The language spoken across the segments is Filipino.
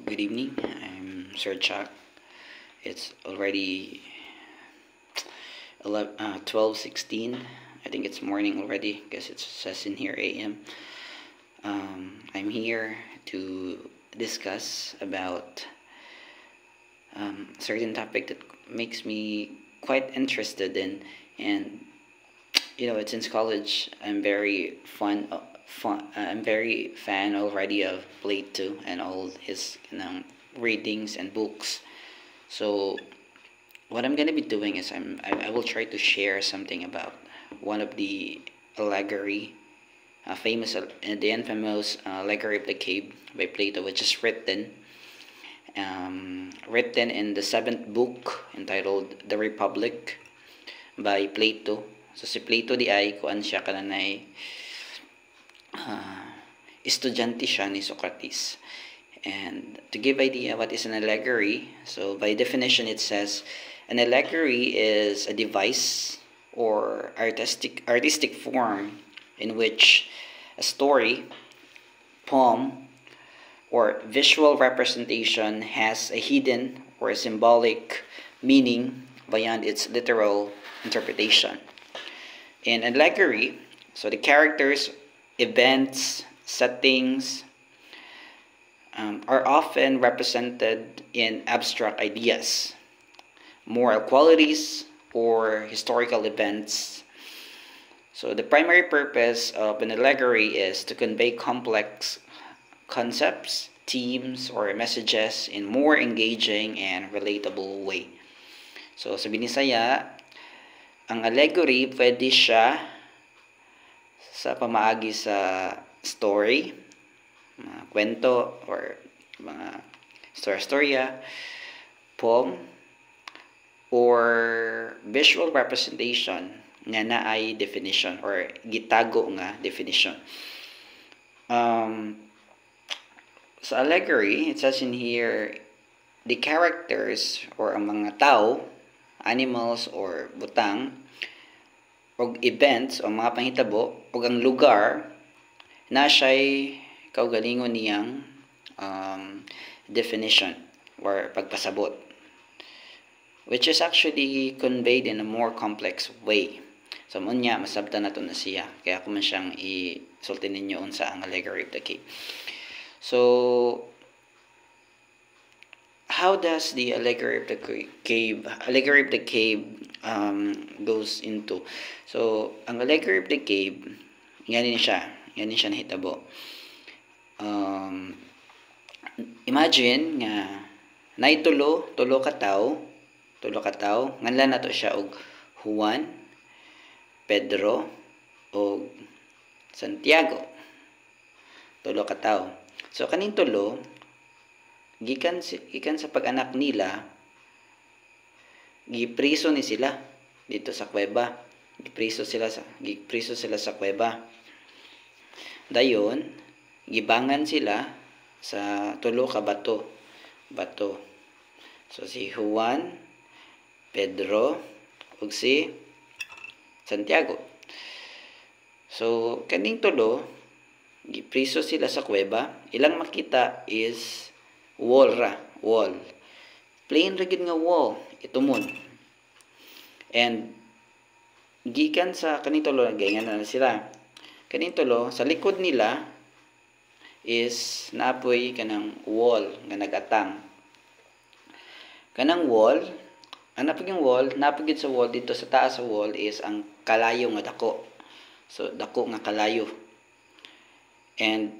Good evening. I'm Sir Chuck. It's already 12:16. I think it's morning already because it says in here AM. I'm here to discuss about certain topic that makes me quite interested in, and it's since college. I'm very fan already of Plato and all his readings and books. So what I'm gonna be doing is I will try to share something about one of the allegory, the infamous allegory of the cave by Plato, which is written in the seventh book entitled The Republic by Plato. So si Plato di ay kuan siya kananay estudyante siya ni Socrates. And to give idea what is an allegory, so by definition it says an allegory is a device or artistic form in which a story, poem, or visual representation has a hidden or a symbolic meaning beyond its literal interpretation. In allegory, so the characters, events, settings are often represented in abstract ideas, moral qualities, or historical events. So the primary purpose of an allegory is to convey complex concepts, themes, or messages in more engaging and relatable way. So sa Binisaya, ang allegory pwede siya sa pamaagi sa story, mga kwento, or mga storya, poem, or visual representation nga naay definition or gitago nga definition. Sa allegory, it says in here, the characters or ang mga tao, animals or butang, o events o mga panghitabo, o ang lugar na siya'y kaugalingon niyang definition or pagpasabot, which is actually conveyed in a more complex way. So munya masabtan nato na siya, kaya ako man siyang isulti ninyo unsa ang allegory of the cave. So how does the allegory of the cave goes into? So ang allegory of the cave, ganin siya nahitabo. Imagine nga nay tulo ka tawo nganlan nato siya og Juan, Pedro, og Santiago. Tulo ka tawo. So kaning tulo gikan sa pag-anak nila, gipriso ni sila dito sa kuweba. Gipriso sila sa kuweba. Dayon gibangan sila sa tulo ka bato. So si Juan, Pedro, ug si Santiago. So kaning tulo gipriso sila sa kuweba. Ilang makita is wall. Plain ra gid nga wall, itumon. And gikan sa kaning tulo gayangan na sila. Kaning tulo sa likod nila is naapoy kanang wall nga nagatang. Kanang wall, napagid sa wall dito sa taas sa wall is ang kalayo nga dako. So dako nga kalayo. And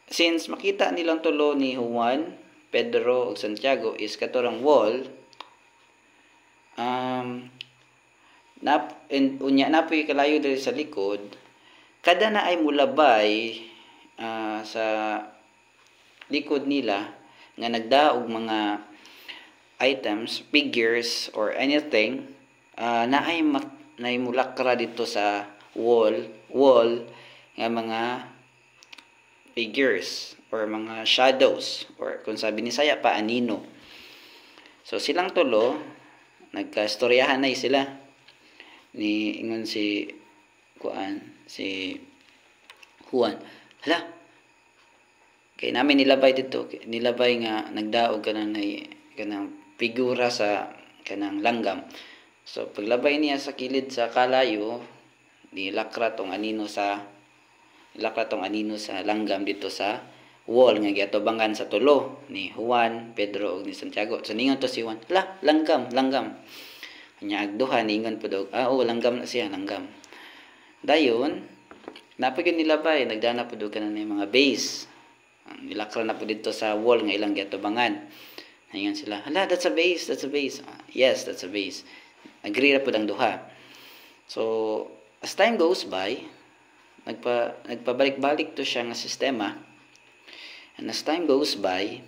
since makita nilang tulo ni Juan, Pedro ug Santiago is katurang wall, napoy kalayo diri sa likod, kada na ay mulabay sa likod nila nga nagdaog mga items, figures or anything, naay mulakra dito sa wall nga mga figures or mga shadows, or kung sabi ni Saya pa, anino. So silang tulo nagkastoryahan na sila ni ingon si Juan. Hala, kay namin nilabay dito, nilabay nga nagdaog kanang figura sa kanang langgam. So paglabay niya sa kilid sa kalayo, nilakra tong anino sa langgam dito sa wall nga giatubangan sa tulo ni Juan, Pedro ug ni Santiago. So ningon to si Juan, langgam. Nya agduha ningon pud og, langgam na siya, langgam. Dayon, napagid nilabay, nagdana pud og kanang mga base. Nilakra na po dito sa wall nga ilang giatubangan. Ngayon sila, that's a base. Yes, that's a base. Agree na po ang duha. So, as time goes by, nagpabalik-balik to siya nga sistema. And as time goes by,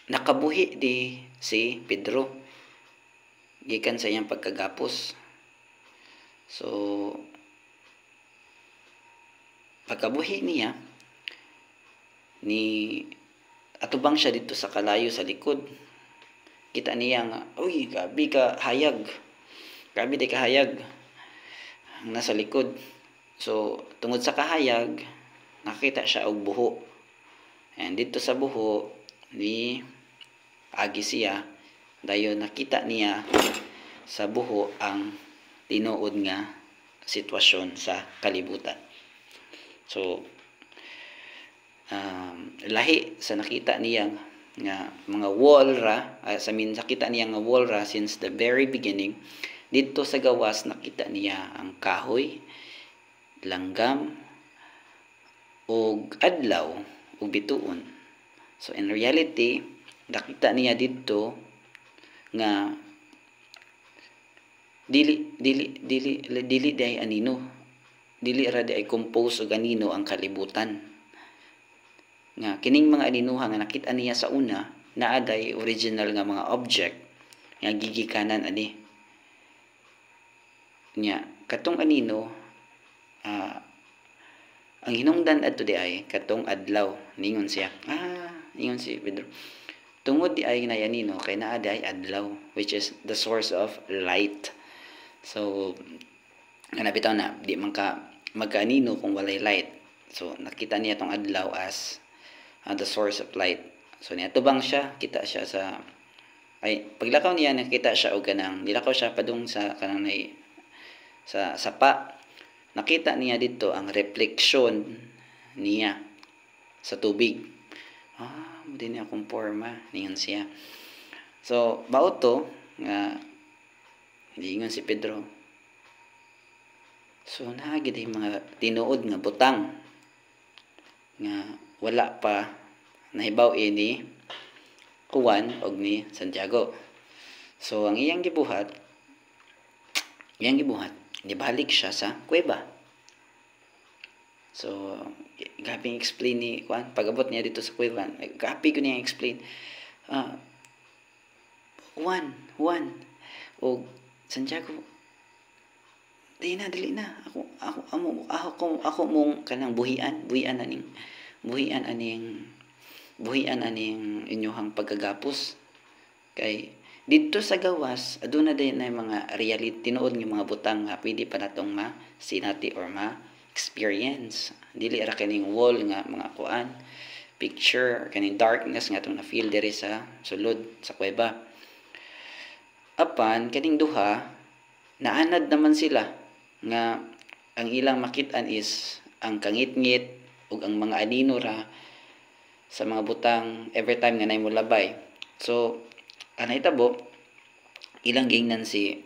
nakabuhi di si Pedro gikan sa iyang pagkagapos. So, pagkabuhi niya atubang siya dito sa kalayo sa likod. Kita niya nga, grabe ka hayag ang nasa likod. So tungod sa kahayag, nakita siya og buho, and dito sa buho ni agi siya. Dayon nakita niya sa buho ang tinuod nga sitwasyon sa kalibutan. So, lahi sa nakita niya nga mga wall ra, nakita niya nga wall ra since the very beginning. Dito sa gawas nakita niya ang kahoy, langgam, ug adlaw, ug bituon. So in reality, nakita niya dito nga dili day anino. Dili ra di ay compose og anino ang kalibutan. Nga kining mga aninuha nga nakita niya sa una, naaday original nga mga object nga gigikanan ani. Nya katong anino, ang hinungdan adto di ay katong adlaw. Ningon siya. Ningon si Pedro. Tungod di ay na anino kay naaday adlaw, which is the source of light. So bitaw na di man ka magkaanino kung walay light. So nakita niya tong adlaw as the source of light. So niatubang siya, kita siya sa paglakaw niya nakita siya og kanang nilakaw siya padung sa kanang sa sapa. Nakita niya dito ang refleksyon niya sa tubig. Di niya akong forma, ningon siya. So bao to nga ningon si Pedro. So naagid ay mga tinuod nga butang nga wala pa nahibaw ni Juan og ni Santiago. So ang iyang gibuhat nibalik siya sa kuweba. So gaping explain ni Juan pag-abot niya dito sa kuweba. Gapi ko niya explain. Juan og Santiago, dili na ako mong kanang buhian aning inyohang pagkagapos. Kay dito sa gawas aduna din na mga reality tinuod nga mga butang nga pwede pa natong sinati or experience. Dili ra kaning wall nga mga picture kaning darkness nga atong na feel diri sa sulod sa kuweba. Apan kaning duha naanad naman sila nga ang ilang makit-an is ang kangit-ngit ug ang mga anino ra sa mga butang every time nga naimo labay. So nahitabo ilang gingnan si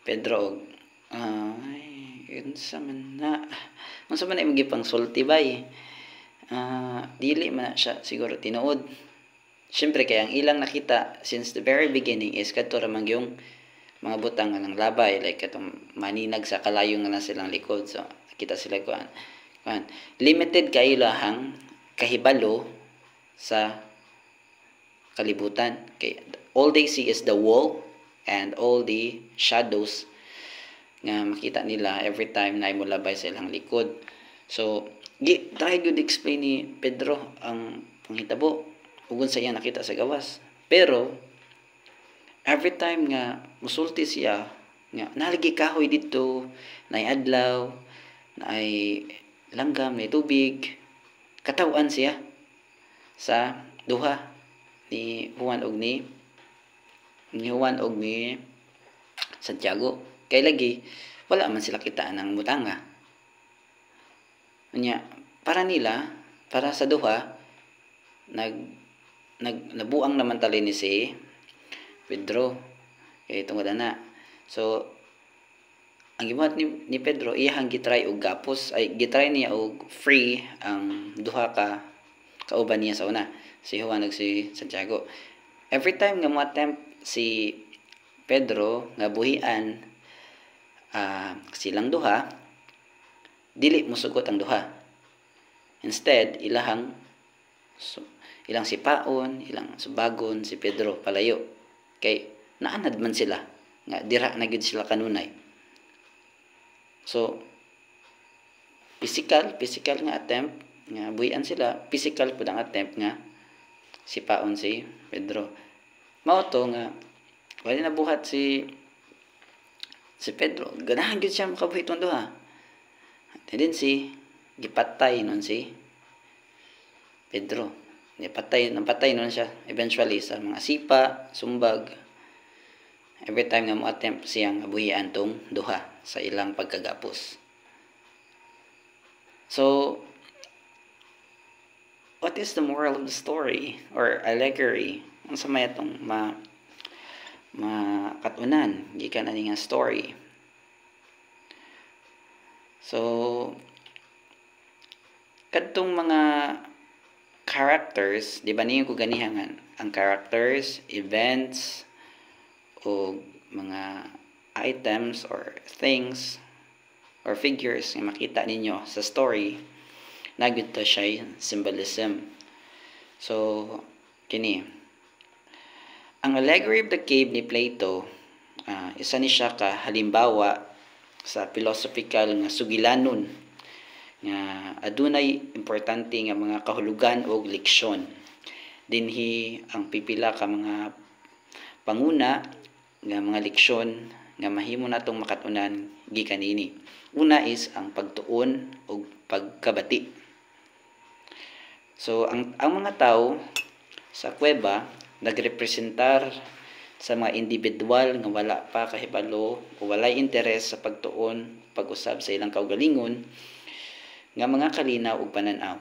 Pedro og unsa man ay magipang sulti bay. Dili man siya siguro tinuod. Siyempre kaya ang ilang nakita since the very beginning is kadto ra man yung mga butang nga nang labay, like katong maninag sa kalayo nga na silang likod. So nakita sila kuan limited kayo lahang kahibalo sa kalibutan. Okay, all they see is the wall and all the shadows nga makita nila every time na imulabay sa ilang likod. So try good explain ni Pedro ang panghitabo ug sa iya nakita sa gawas. Pero every time nga musulti siya nga nalagi kahoy dito, nay adlaw, nay langgam ni tubig, katawan siya sa duha ni Juan og ni Santiago. Kay lagi wala man sila kitaan ng butanga. Unya para sa duha nabuang naman tali ni si Pedro kay tungod ana. So ang gibuhat ni Pedro, iyang gitry og gapos, ay gitry niya og free ang duha ka kauban niya sa una, si Juan ug si Santiago. Every time nga mo-attempt si Pedro nga buhian silang duha, dili musugot ang duha. Instead, ilang sipaon, ilang subagon si Pedro palayo. Kay naanad man sila nga dira na gid sila kanunay. So physical nga attempt nga buhian sila, physical pud ang attempt nga sipaon si Pedro. Mao to nga wala na buhat si Pedro, ganahan gyud siya makabuhi tong duha. Tendency gipatay nun si Pedro. Napatay nun siya eventually sa mga sipa, sumbag. Every time nga mo attempt siyang buhian tong duha sa ilang pagkagapos. So what is the moral of the story or allegory? Ang sa may atong makatunan gikan ani nga story. So kadtong mga characters, di ba niyo ko ganihangan ang characters, events o mga items or things or figures nga makita ninyo sa story, nagyud ta siya symbolism. So kini ang allegory of the cave ni Plato, isa ni siya ka halimbawa sa philosophical nga sugilanon nga adunay importante nga mga kahulugan o leksyon. Dinhi ang pipila ka mga panguna nga mga leksyon nga mahimo natong makatunan gikan ini. Una is ang pagtuon o pagkabati. So ang mga tao sa kuweba nagrepresentar sa mga individual nga wala pa kahibalo o walay interes sa pagtuon, pag-usab sa ilang kaugalingon nga mga kalinaw ug pananaw.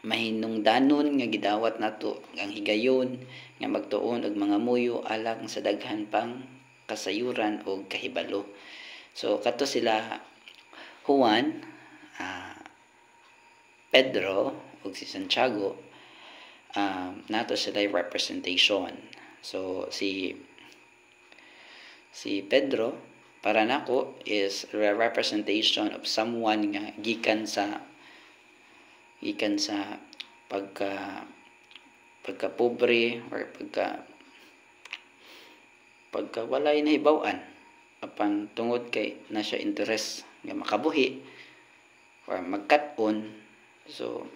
Mahinungdanon nga gidawat nato ang higayon nga magtuon og mga muyo alang sa daghan pang kasayuran o kahibalo. So kato sila Juan, Pedro ug si Santiago, nato sila representation. So si Pedro para nako is a representation of someone nga gikan sa pagka pobre or pagka walay nahibaw-an apan tungod kay na siya interest nga makabuhi or magkat-on. So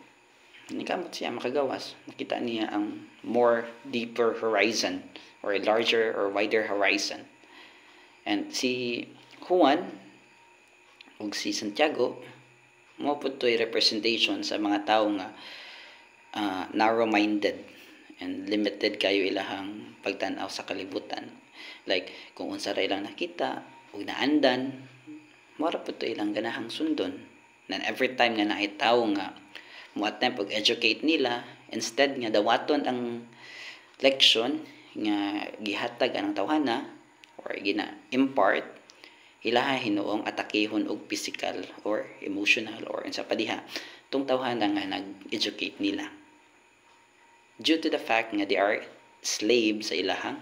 nikamot siya makagawas, nakita niya ang more deeper horizon or a larger or wider horizon. And si Juan ug si Santiago mo pud toy representation sa mga tawo nga narrow-minded and limited kayo ilahang pagtan-aw sa kalibutan. Like kung unsa ra ilang nakita ug naandan, mora pud to ilang ganahang sundon. And every time nga naay tawo nga mo attempt og educate nila, instead nga dawaton ang leksyon nga gihatag anang tawhana or gina-impart, ilaha hinuong atakehon og physical or emotional or unsa pa diha tung tawhana nga nag-educate nila. Due to the fact nga they are slaves sa ilahang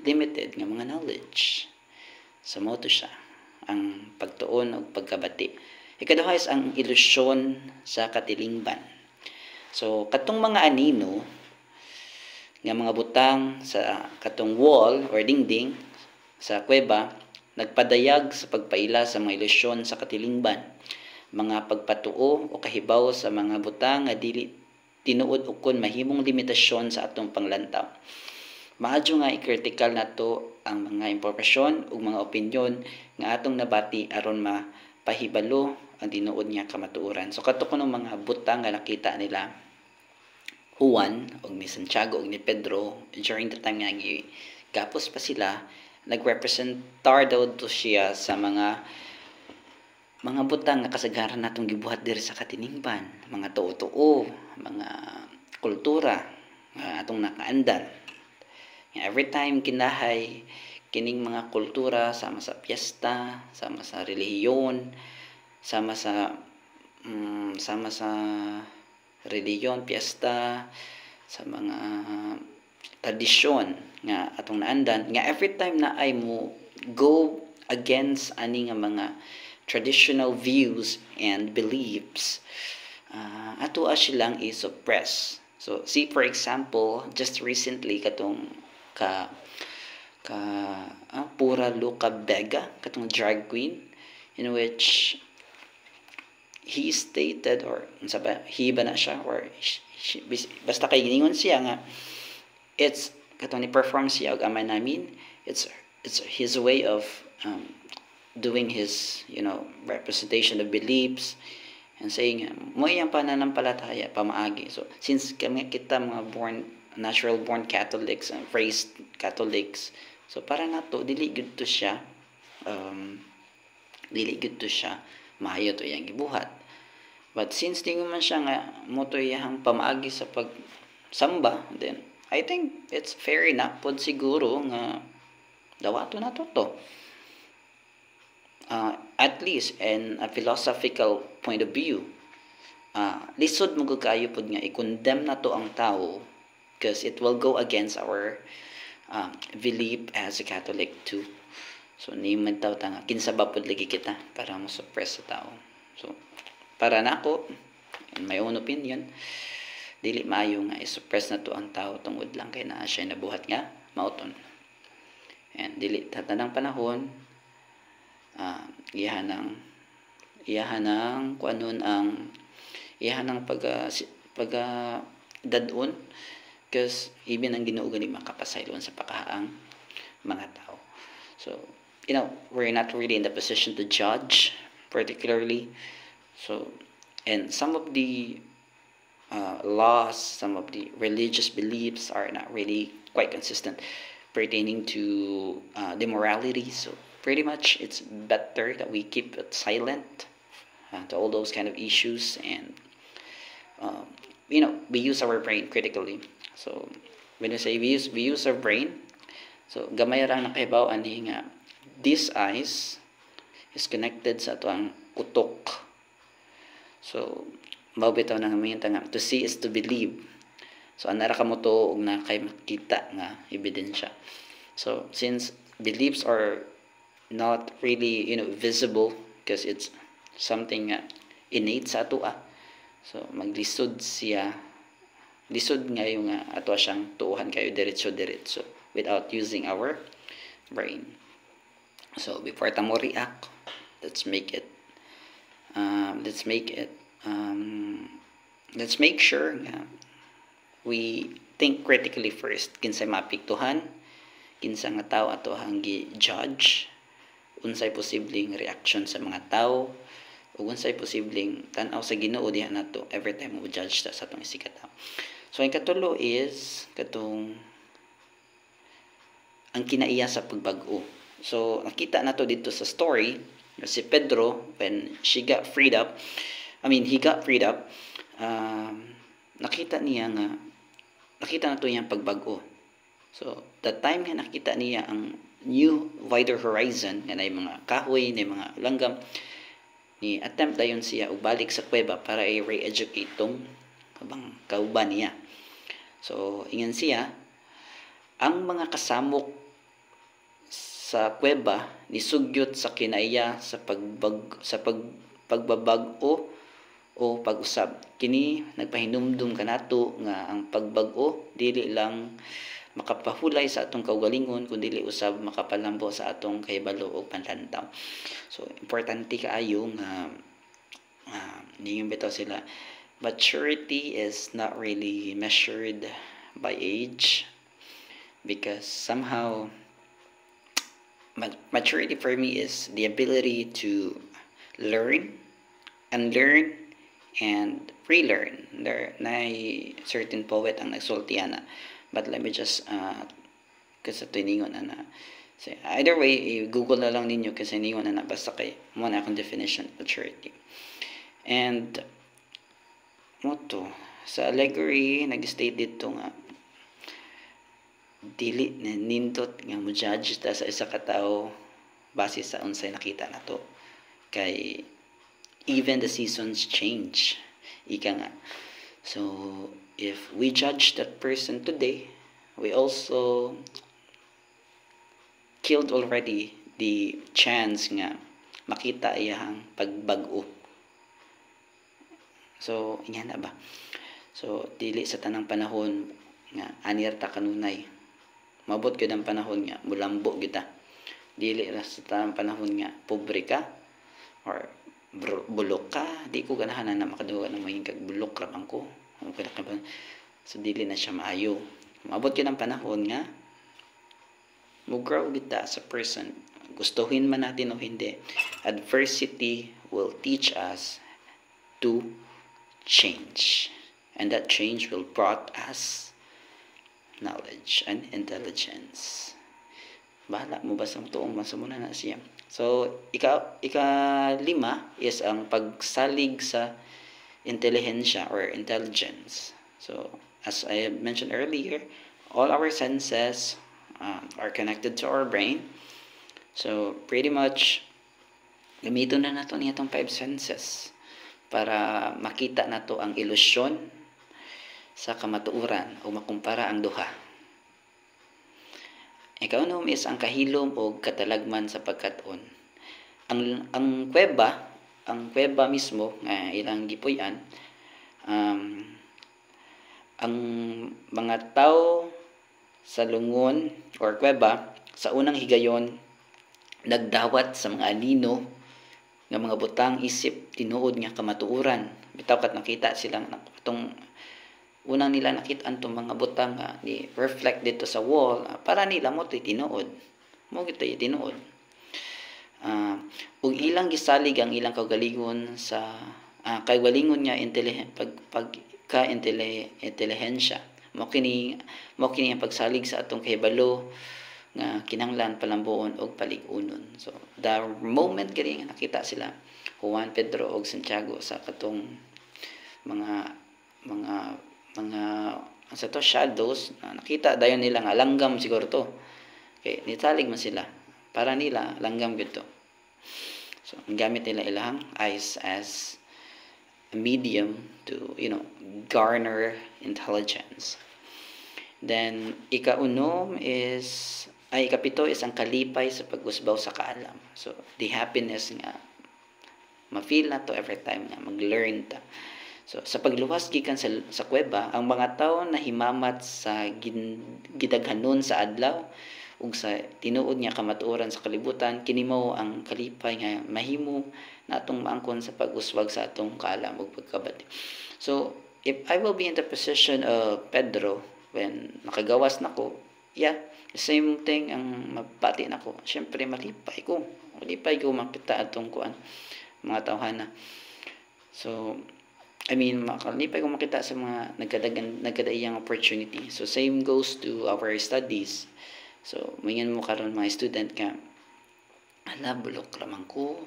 limited nga mga knowledge. So mo to siya ang pagtuon og pagkabati. Ikaduha is ang ilusyon sa katilingban. So katong mga anino nga mga butang sa katong wall or dingding sa kuweba nagpadayag sa pagpaila sa mga ilusyon sa katilingban, mga pagpatuo o kahibaw sa mga butang nga dili tinuod ukon mahimong limitasyon sa atong panglantaw. Maadyo nga i-critical nato ang mga impormasyon ug mga opinyon nga atong nabati aron pahibalo ang tinuod niya kamatuoran. So kadto kuno mga butang nga nakita nila Juan og ni Santiago og ni Pedro during the time nga gapos pa sila, nagrepresentar daw to siya sa mga butang nga kasagaran natong gibuhat diri sa katiningban, mga tuo-tuo, mga kultura nga atong nakaandar. Every time kinahay kining mga kultura sama sa piyesta, sama sa relihiyon, sama sa reliyon, piyesta, sa mga tradisyon nga atong naandan, nga every time na ay mo go against ani nga mga traditional views and beliefs, ato silang i-suppress. So see for example, just recently katong Pura Luca Vega, katong drag queen, in which he stated, or he ba na siya, or basta kay giningon siya nga it's katong ni perform siya og Amay Namin, it's his way of doing his representation of beliefs and saying mo iyang pananampalataya pamaagi. So since kita mga natural born Catholics and raised Catholics, so para nato dili gud to siya maayo to iyang gibuhat. But since di man siya nga mo to iyang pamaagi sa pagsamba, then I think it's fair enough pod siguro nga dawato na to. At least in a philosophical point of view, lisod mo kayo pod nga i-condemn na to ang tao because it will go against our belief as a Catholic too. So ni man taw nga kinsa ba pod lagi kita para mo suppress sa tao. So para nako, in my own opinion, dili maayo nga i-suppress na to ang tao tungod lang kay naa siya nabuhat nga mauton. And dili tatanang panahon iyahan ng kuanon ang iyahan ng pag dadon, because even ang Ginoo gani makapasaylon sa pakahaang mga tao. So we're not really in the position to judge particularly. So and some of the laws, some of the religious beliefs are not really quite consistent pertaining to the morality. So pretty much it's better that we keep it silent to all those kind of issues, and we use our brain critically. So when we say we use our brain, so gamay ra nakahibaw ani nga this eyes is connected sa atong utok. So mao bitaw nang minta nga to see is to believe. So anara ka mo to og na kay makita nga ebidensya. So since beliefs are not really visible because it's something innate sa ato, so maglisod siya, lisod ngayon nga ato siyang tuuhan kayo diretso without using our brain. So before ta mo react, let's make sure nga we think critically first kinsay mapiktuhan, kinsa nga tao ato hang gi-judge, unsay posibleng reaction sa mga tao, ug unsay posibleng tan-aw sa Ginoo diha nato every time mo judge sa atong isig ka tao. So ang katulo is katong ang kinaiya sa pagbag-o. So nakita nato dito sa story si Pedro, when he got freed up, nakita nato niyang pagbag-o. So that time nga nakita niya ang new wider horizon nga nay mga kahoy, nay mga langgam, ni attempt dayon siya og balik sa kuweba para i-re-educate tong kabang kauban niya. So ingon siya ang mga kasamok sa kuweba nisugyot sa kinaiya sa pagbabag-o o pag-usab. Kini nagpahinumdum kanato nga ang pagbag-o dili lang makapahulay sa atong kaugalingon kundi usab makapalambo sa atong kahibalo o panlantaw. So importante kaayo nga ningon bitaw sila, maturity is not really measured by age, because somehow maturity for me is the ability to learn, unlearn, and relearn. There na certain poet ang nagsulti ana. But let me just kasi tuningon ana. So, either way, Google na lang ninyo kasi ningon na basta kay mo na akong definition of maturity. And mo to, sa allegory nag-state dito nga dili nindot nga mo judge ta sa isa ka tawo base sa unsay nakita nato, kay even the seasons change, ika nga. So if we judge that person today, we also killed already the chance nga makita iyang pagbag-o. So inya na ba, so dili sa tanang panahon nga anir ta kanunay, mabot gyud ang panahon nga mulambo gyud ta. Dili ra sa tanang panahon nga pobre ka or bulok ka. Di ko ganahan na makaduwa ng maging kag bulok ra man ko. So dili na siya maayo. Mabot gyud ang panahon nga mo grow gyud ta as a person. Gustuhin man natin o hindi, adversity will teach us to change, and that change will brought us knowledge and intelligence. Bahala mo ba sa tuong masamuna na siya. So ika-lima is ang pagsalig sa intelihensya or intelligence. So as I mentioned earlier, all our senses are connected to our brain. So pretty much gamiton na nato niya itong 5 senses para makita nato ang ilusyon sa kamatuoran o makumpara ang duha. Ikaw is ang kahilom o katalagman sa pagkat-on. Ang kuweba mismo nga ilang gipuy-an, ang mga tao sa lungon or kuweba sa unang higayon nagdawat sa mga anino nga mga butang isip tinuod nga kamatuoran. Bitaw kat nakita sila itong unang nila nakita itong mga butang nga ni reflect dito sa wall, para nila mo ito tinuod. Mo ito tinuod. Ug ilang gisalig ang ilang kaugalingon sa kagalingon nga intelihensya. Mo kini ang pagsalig sa atong kahibalo nga kinahanglan palambuon og palig-unon. So the moment kini nga nakita sila Juan, Pedro og Santiago sa katong mga sa to shadows, nakita dayon nila nga langgam siguro to. Okay, nitalig man sila. Para nila langgam gyud to. So gamit nila ilang eyes as a medium to garner intelligence. Then ikapito is ang kalipay sa pag-usbaw sa kaalam. So the happiness nga ma-feel na to every time nga mag-learn ta. So sa pagluwas gikan sa kuweba, ang mga tawo na himamat sa gidaghanon sa adlaw ug sa tinuod nga kamatuoran sa kalibutan, kini mao ang kalipay nga mahimo natong maangkon sa pag-uswag sa atong kaalam ug pagkabati. So if I will be in the position of Pedro when nakagawas nako, the same thing ang mabati nako. Syempre malipay ko makita atong mga tawhana. So makalipay ko makita sa mga nagkadaiyang opportunity. So same goes to our studies. So mayan mo karon mga student ka, bulok raman ko,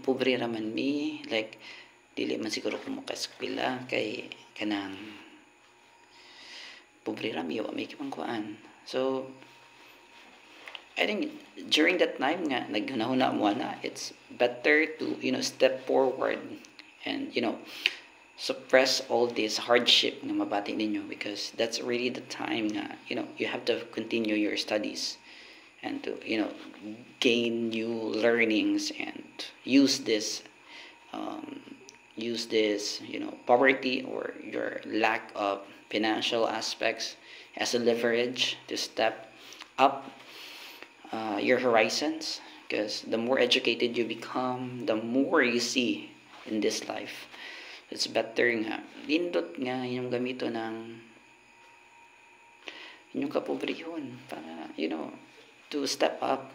pobre raman mi, like dili man siguro ko makaeskwela kay kanang pobre rami wa may kimangkuan. So I think during that time nga naghunahuna mo na, it's better to step forward and suppress all this hardship na mabati ninyo, because that's really the time na you have to continue your studies and to gain new learnings and use this poverty or your lack of financial aspects as a leverage to step up your horizons, because the more educated you become, the more you see in this life. It's better nga lindot nga inyong gamito ng inyong kapobrehon para to step up.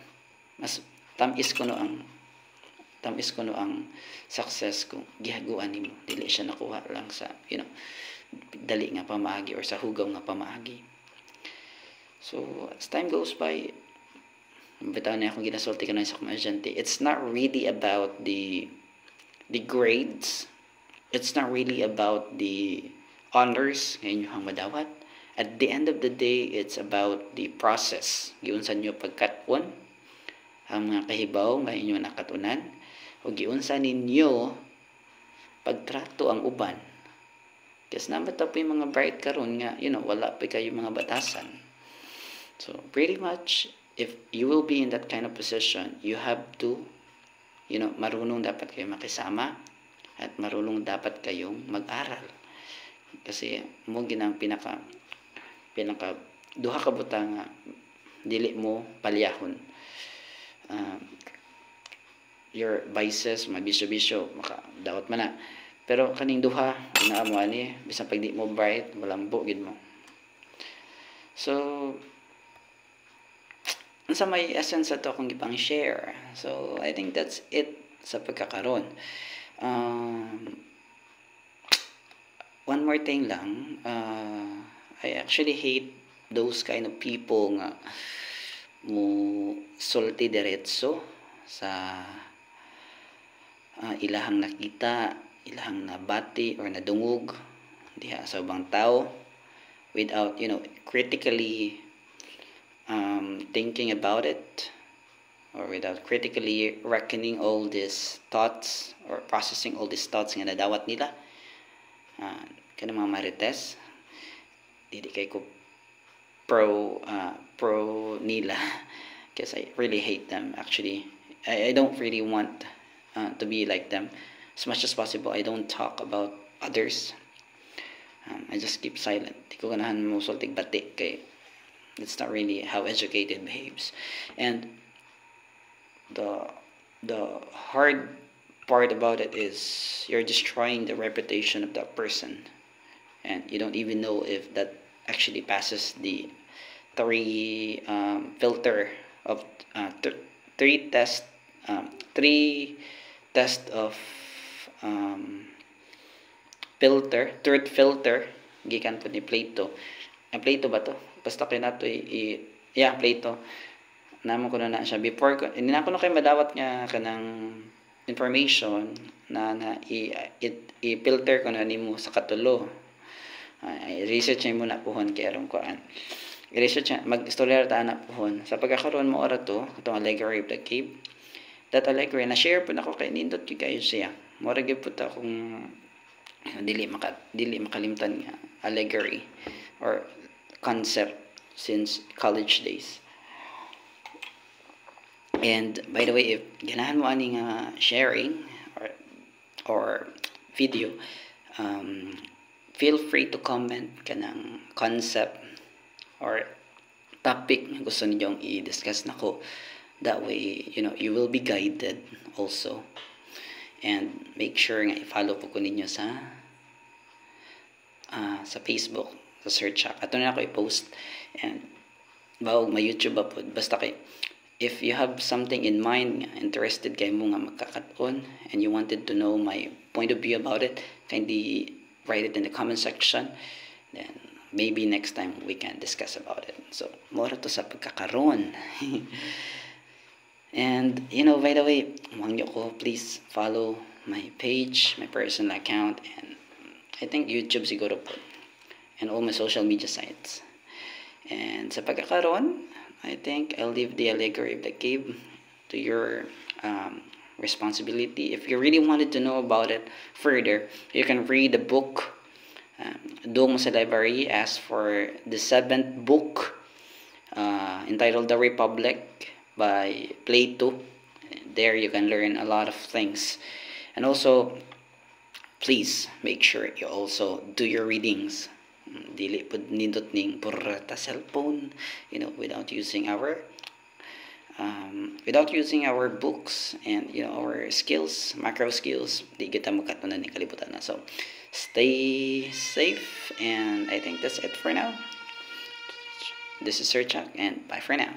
Mas tamis ko ang tamis ko no ang success ko gihaguan nimo, dili siya nakuha lang sa dali nga pamaagi or sa hugaw nga pamaagi. So as time goes by, bitaw na akong ginasulti ka na sa akong estudyante, it's not really about the grades, it's not really about the honors nga inyong madawat. At the end of the day, it's about the process. Giunsa nyo pagkat-on ang mga kahibaw nga inyo nakatunan, o giunsa ninyo pagtrato ang uban. Kasi naman ito po yung mga bright karon nga, wala pa kayo mga batasan. So, pretty much, if you will be in that kind of position, you have to, marunong dapat kayo makisama at marunong dapat kayong mag-aral. Kasi, mo ginang pinaka duha ka butang nga dili mo palyahon. Your vices, mabisyo-bisyo, makadawat man na. Pero kaning duha, inaamo ani, bisan pag di mo bright, malambo gid mo. So, sa may essence ato akong gipang share. So, I think that's it sa pagkakaroon. One more thing lang, I actually hate those kind of people nga mo sulti diretso sa ilahang nakita, ilahang nabati or nadungog diha sa ubang tao without critically thinking about it, or without critically reckoning all these thoughts or processing all these thoughts nga nadawat nila. Kanang mga marites, hindi kay ko pro nila because I really hate them. Actually, I don't really want to be like them. As much as possible, I don't talk about others. I just keep silent. Di ko ganahan mo sultig bati kay that's not really how educated behaves. And the hard part about it is you're destroying the reputation of that person, and you don't even know if that actually passes the three test of third filter gikan po ni Plato. Plato ba to? Basta kay nato Plato. Namo ko na siya before ko hindi na ko kay madawat nga kanang information na i-filter ko na nimo sa katulo. I-research mo na pohon kay arong kuan. I-research mag-istorya ta na pohon. Sa pagkakaroon mo ora to, katong Allegory of the Cave. That allegory na share po nako kay nindot kayo siya. Mora gyud pud akong dili makalimtan nga allegory or concept since college days. And by the way, if ganahan mo aning sharing or video, feel free to comment kanang concept or topic na gusto ninyong i-discuss nako. That way, you will be guided also. And make sure nga i-follow po ko ninyo sa Facebook, sa search app. Ato na ako i-post. And bawag may YouTube ba po. Basta kay if you have something in mind, interested kayo mo nga magkakaton, and you wanted to know my point of view about it, kindly write it in the comment section. Then maybe next time we can discuss about it. So, mora to sa pagkakaroon. And, by the way, mangyo ko, please follow my page, my personal account, and I think YouTube siguro po, and all my social media sites. And sa pagkakaroon, I think I'll leave the Allegory of the Cave to your responsibility. If you really wanted to know about it further, you can read the book. Doon mo sa library, ask for the 7th book entitled The Republic by Plato. There you can learn a lot of things. And also, please make sure you also do your readings. Dili pud nindot ning purata cellphone, without using our books and our skills, macro skills. Di kita makatunan ni kalibutan na. So stay safe, and I think that's it for now. This is Sir Chuck, and bye for now.